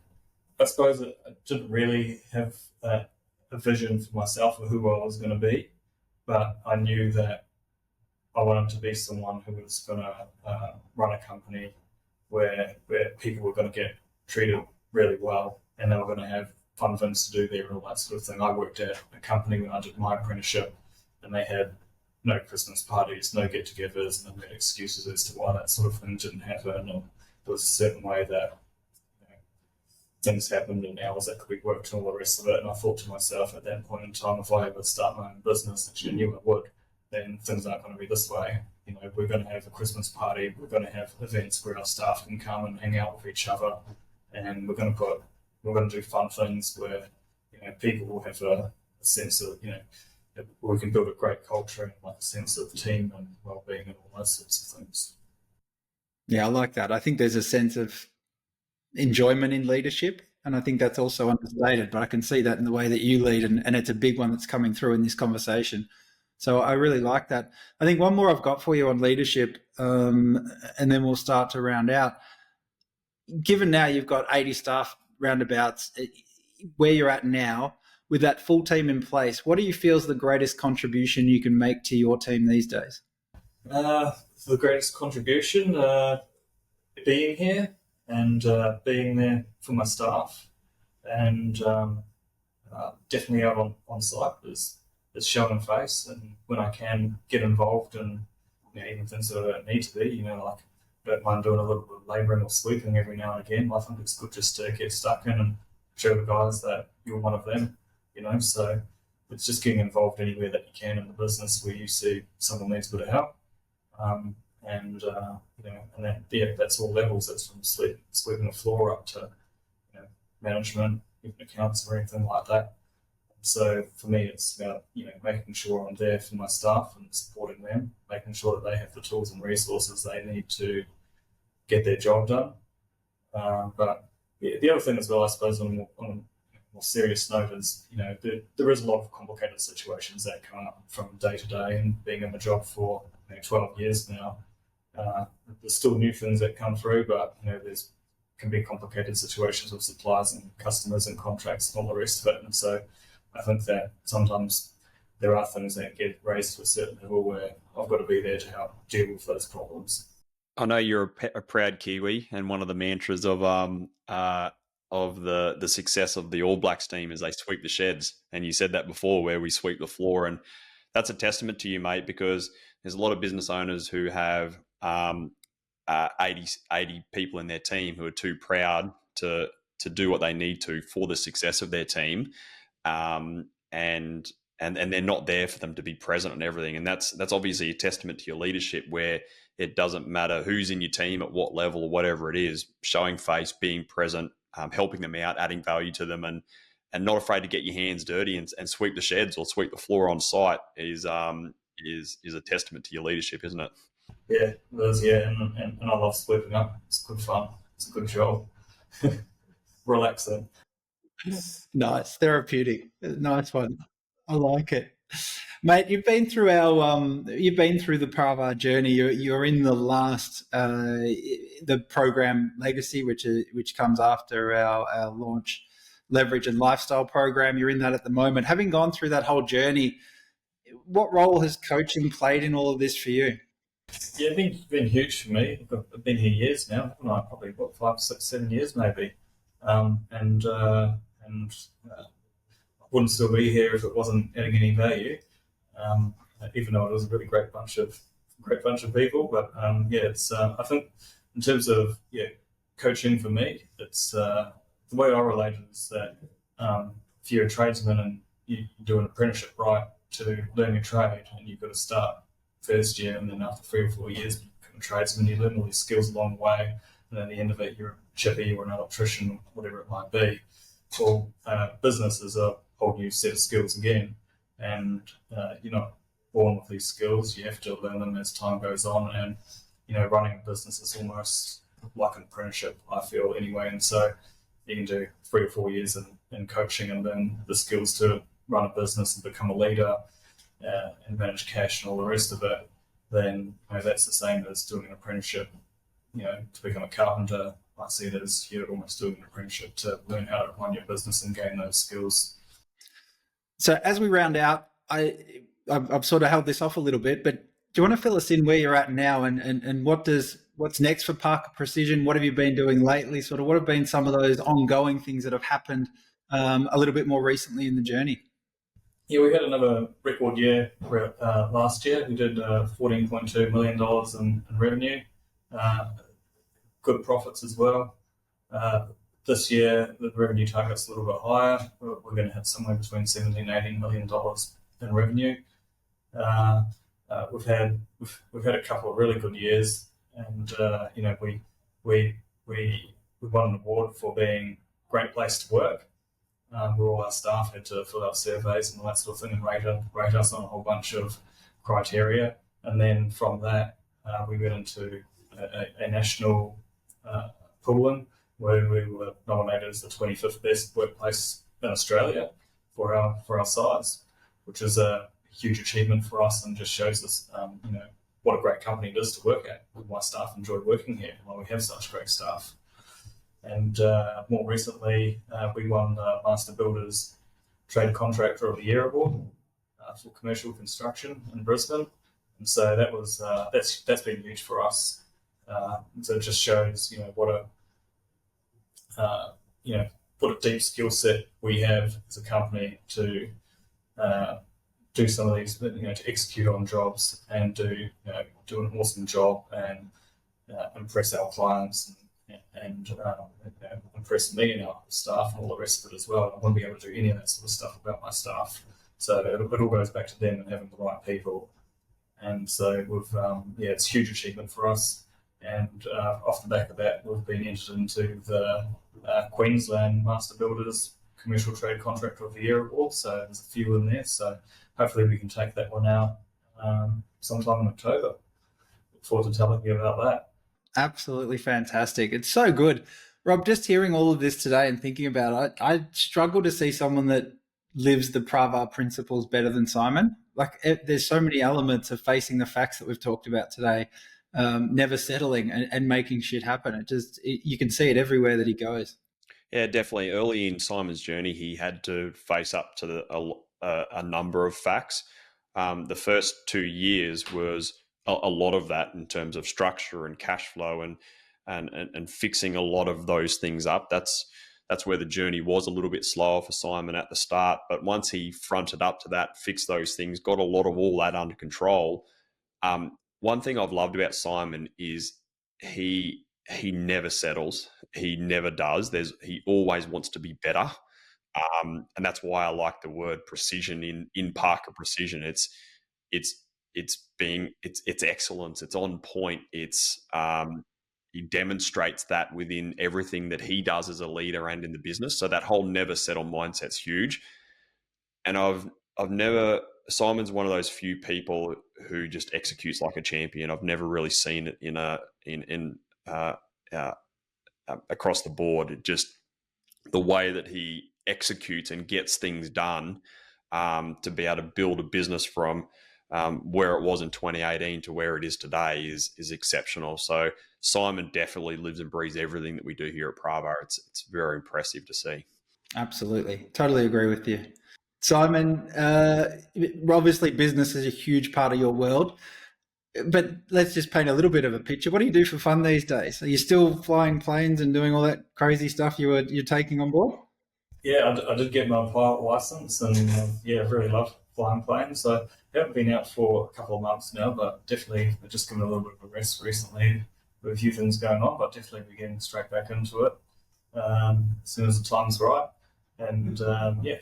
I suppose I didn't really have a vision for myself of who I was going to be, but I knew that I wanted to be someone who was going to run a company where people were going to get treated really well, and they were going to have fun things to do there and all that sort of thing. I worked at a company when I did my apprenticeship, and they had no Christmas parties, no get-togethers, and they made excuses as to why that sort of thing didn't happen. And there was a certain way that things happened and hours that could be worked and all the rest of it. And I thought to myself at that point in time, if I ever start my own business, which I knew I would, then things aren't going to be this way. We're going to have a Christmas party, we're going to have events where our staff can come and hang out with each other, and we're going to do fun things where people will have a sense of we can build a great culture and like a sense of team and well-being and all those sorts of things. Yeah, I like that. I think there's a sense of enjoyment in leadership, and I think that's also understated, but I can see that in the way that you lead, and it's a big one that's coming through in this conversation. So I really like that. I think one more I've got for you on leadership, and then we'll start to round out. Given now you've got 80 staff roundabouts, where you're at now, with that full team in place, what do you feel is the greatest contribution you can make to your team these days? The greatest contribution, being here and being there for my staff, and definitely out on site is showing face, and when I can get involved in even things that I don't need to be, like I don't mind doing a little bit of labouring or sweeping every now and again. I think it's good just to get stuck in and show the guys that you're one of them, so it's just getting involved anywhere that you can in the business where you see someone needs a bit of help. And that's all levels. That's from sweeping the floor up to management, even accounts or anything like that. So for me, it's about making sure I'm there for my staff and supporting them, making sure that they have the tools and resources they need to get their job done. But the other thing as well, I suppose, on a more serious note, is there is a lot of complicated situations that come up from day to day, and being in the job for 12 years now. There's still new things that come through, but there's can be complicated situations with suppliers and customers and contracts and all the rest of it. And so I think that sometimes there are things that get raised to a certain level where I've got to be there to help deal with those problems. I know you're a proud Kiwi, and one of the mantras of the success of the All Blacks team is they sweep the sheds. And you said that before, where we sweep the floor, and that's a testament to you, mate, because there's a lot of business owners who have 80 people in their team who are too proud to do what they need to for the success of their team, and they're not there for them to be present and everything. And that's obviously a testament to your leadership, where it doesn't matter who's in your team at what level or whatever it is, showing face, being present, helping them out, adding value to them, and not afraid to get your hands dirty and sweep the sheds or sweep the floor on site is a testament to your leadership, isn't it? Yeah, it is, yeah, and I love sweeping up. It's good fun. It's a good job. Relaxing. Nice, therapeutic. Nice one. I like it, mate. You've been through the Pravar journey. You're in the last the program Legacy, which comes after our launch Leverage and Lifestyle program. You're in that at the moment. Having gone through that whole journey, what role has coaching played in all of this for you? Yeah, it's been huge for me. I've been here years now, probably 5, 6, 7 years maybe, and I wouldn't still be here if it wasn't adding any value. Even though it was a really great bunch of people, but it's I think in terms of coaching for me, it's the way I relate it is that if you're a tradesman and you do an apprenticeship right to learn your trade, and you've got to start first year, and then after 3 or 4 years you become a tradesman, you learn all these skills along the way, and at the end of it you're a chippy or an electrician, whatever it might be. Well, business is a whole new set of skills again, and you're not born with these skills. You have to learn them as time goes on, and running a business is almost like an apprenticeship, I feel, anyway. And so you can do 3 or 4 years in coaching and then the skills to run a business and become a leader and manage cash and all the rest of it. Then that's the same as doing an apprenticeship. To become a carpenter, I see it as you're almost doing an apprenticeship to learn how to run your business and gain those skills. So as we round out, I've sort of held this off a little bit, but do you want to fill us in where you're at now and what's next for Parker Precision? What have you been doing lately? Sort of what have been some of those ongoing things that have happened a little bit more recently in the journey? Yeah, we had another record year last year. We did $14.2 million in revenue, good profits as well. This year, the revenue target's a little bit higher. We're going to hit somewhere between $17 and $18 million in revenue. We've had a couple of really good years, and we won an award for being a great place to work. Where all our staff had to fill out surveys and all that sort of thing and rate us on a whole bunch of criteria. And then from that, we went into a national pooling where we were nominated as the 25th best workplace in Australia for our size, which is a huge achievement for us and just shows us, what a great company it is to work at. My staff enjoy working here, while we have such great staff. And more recently, we won the Master Builders Trade Contractor of the Year award for commercial construction in Brisbane, and so that was that's been huge for us. So it just shows what a deep skill set we have as a company to do some of these, to execute on jobs and do an awesome job and impress our clients and impress me and our staff and all the rest of it as well. I wouldn't be able to do any of that sort of stuff about my staff. So it all goes back to them and having the right people. And so it's a huge achievement for us. And off the back of that, we've been entered into the Queensland Master Builders Commercial Trade Contractor of the Year award. So there's a few in there. So hopefully we can take that one out sometime in October. Look forward to telling you about that. Absolutely fantastic. It's so good. Rob, just hearing all of this today and thinking about it, I struggle to see someone that lives the Pravar principles better than Simon. Like, there's so many elements of facing the facts that we've talked about today, never settling and making shit happen. You can see it everywhere that he goes. Yeah, definitely. Early in Simon's journey, he had to face up to a number of facts. The first 2 years was a lot of that in terms of structure and cash flow and fixing a lot of those things up. That's where the journey was a little bit slower for Simon at the start. But once he fronted up to that, fixed those things, got a lot of all that under control. One thing I've loved about Simon is he never settles. He never does. He always wants to be better. And that's why I like the word precision in Parker Precision. It's excellence. It's on point. He demonstrates that within everything that he does as a leader and in the business. So that whole never settle mindset's huge. And Simon's one of those few people who just executes like a champion. I've never really seen it across the board. Just the way that he executes and gets things done, to be able to build a business from where it was in 2018 to where it is today is exceptional. So Simon definitely lives and breathes everything that we do here at Pravar. It's very impressive to see. Absolutely. Totally agree with you. Simon, obviously business is a huge part of your world, but let's just paint a little bit of a picture. What do you do for fun these days? Are you still flying planes and doing all that crazy stuff you're taking on board? Yeah, I did get my pilot license and really love flying planes. So I haven't been out for a couple of months now, but definitely just given a little bit of a rest recently with a few things going on, but definitely be getting straight back into it as soon as the time's right. And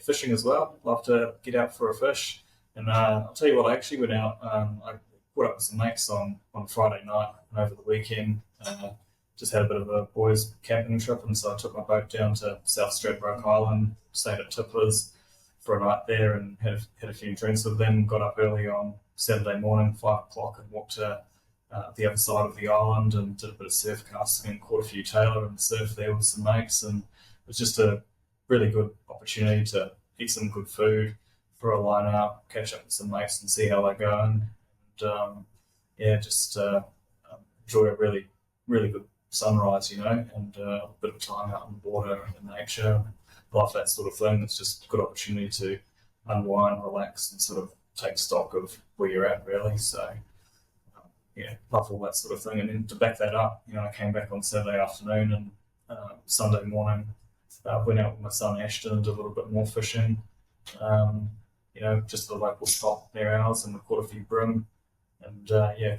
fishing as well. Love to get out for a fish. And I'll tell you what, I actually went out. I caught up with some mates on Friday night and over the weekend. Just had a bit of a boys camping trip, and so I took my boat down to South Stradbroke Island, stayed at Tipler's for a night there, and had a few drinks with them. Got up early on Saturday morning, 5 o'clock, and walked to the other side of the island and did a bit of surf casting and caught a few tailor and surfed there with some mates. And it was just a really good opportunity to eat some good food, throw a line out, catch up with some mates and see how they're going. And enjoy a really, really good sunrise, and a bit of time out on the water and in nature. Love that sort of thing. It's just a good opportunity to unwind, relax, and sort of take stock of where you're at, really. So, love all that sort of thing. And then to back that up, I came back on Saturday afternoon and Sunday morning, went out with my son Ashton and did a little bit more fishing, just the local spot near ours, and we caught a few bream. And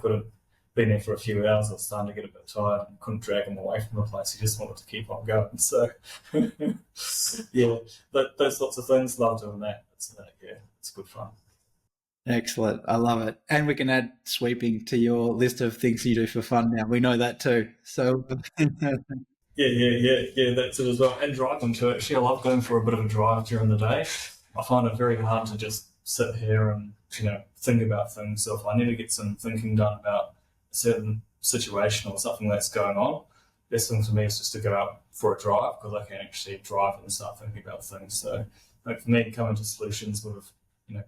could have been there for a few hours. I was starting to get a bit tired and couldn't drag him away from the place. He just wanted to keep on going. So, those sorts of things. Love doing that. It's good fun. Excellent. I love it. And we can add sweeping to your list of things you do for fun now. We know that too. So Yeah, that's it as well. And driving too. Actually, I love going for a bit of a drive during the day. I find it very hard to just sit here and think about things. So if I need to get some thinking done about a certain situation or something that's going on, best thing for me is just to go out for a drive, because I can actually drive and start thinking about things. So for me, coming to solutions with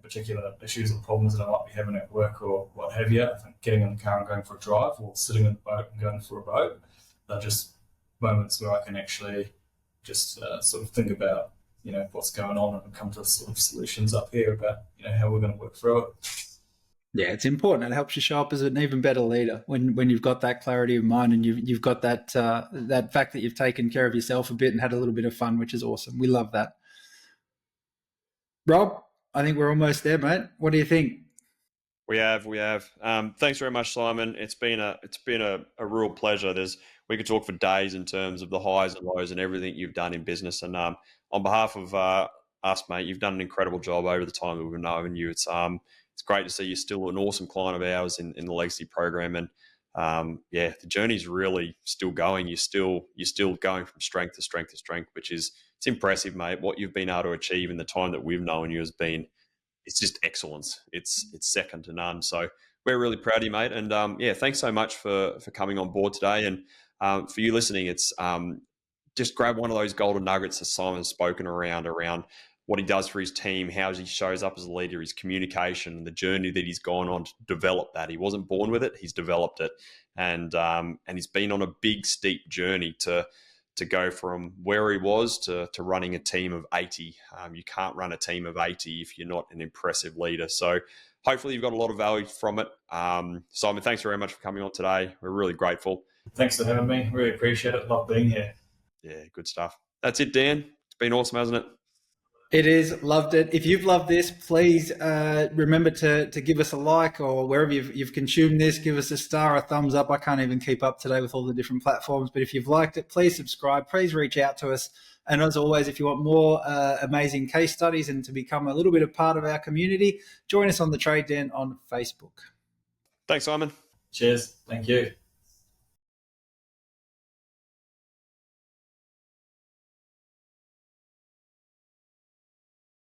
particular issues or problems that I might be having at work or what have you, I think getting in the car and going for a drive, or sitting in the boat and going for a boat, are just moments where I can actually just sort of think about what's going on and come to sort of solutions up here about how we're going to work through it. Yeah, it's important. It helps you show up as an even better leader when you've got that clarity of mind and you've got that that fact that you've taken care of yourself a bit and had a little bit of fun, which is awesome. We love that. Rob, I think we're almost there, mate. What do you think? We have. Thanks very much, Simon. It's been a real pleasure. We could talk for days in terms of the highs and lows and everything you've done in business. And on behalf of us, mate, you've done an incredible job over the time that we've known you. It's great to see you're still an awesome client of ours in the legacy program. And the journey's really still going. You're still going from strength to strength to strength, which is it's impressive, mate. What you've been able to achieve in the time that we've known you has been. It's just excellence. It's second to none. So we're really proud of you, mate. And thanks so much for coming on board today. And for you listening, it's just grab one of those golden nuggets that Simon's spoken around what he does for his team, how he shows up as a leader, his communication, the journey that he's gone on to develop that. He wasn't born with it; he's developed it, and he's been on a big, steep journey to go from where he was to running a team of 80. You can't run a team of 80 if you're not an impressive leader. So hopefully you've got a lot of value from it. Simon, thanks very much for coming on today. We're really grateful. Thanks for having me. Really appreciate it. Love being here. Yeah, good stuff. That's it, Dan. It's been awesome, hasn't it? It is. Loved it. If you've loved this, please remember to give us a like, or wherever you've consumed this, give us a star, a thumbs up. I can't even keep up today with all the different platforms, but if you've liked it, please subscribe. Please reach out to us. And as always, if you want more amazing case studies and to become a little bit of part of our community, join us on the Trade Den on Facebook. Thanks, Simon. Cheers. Thank you.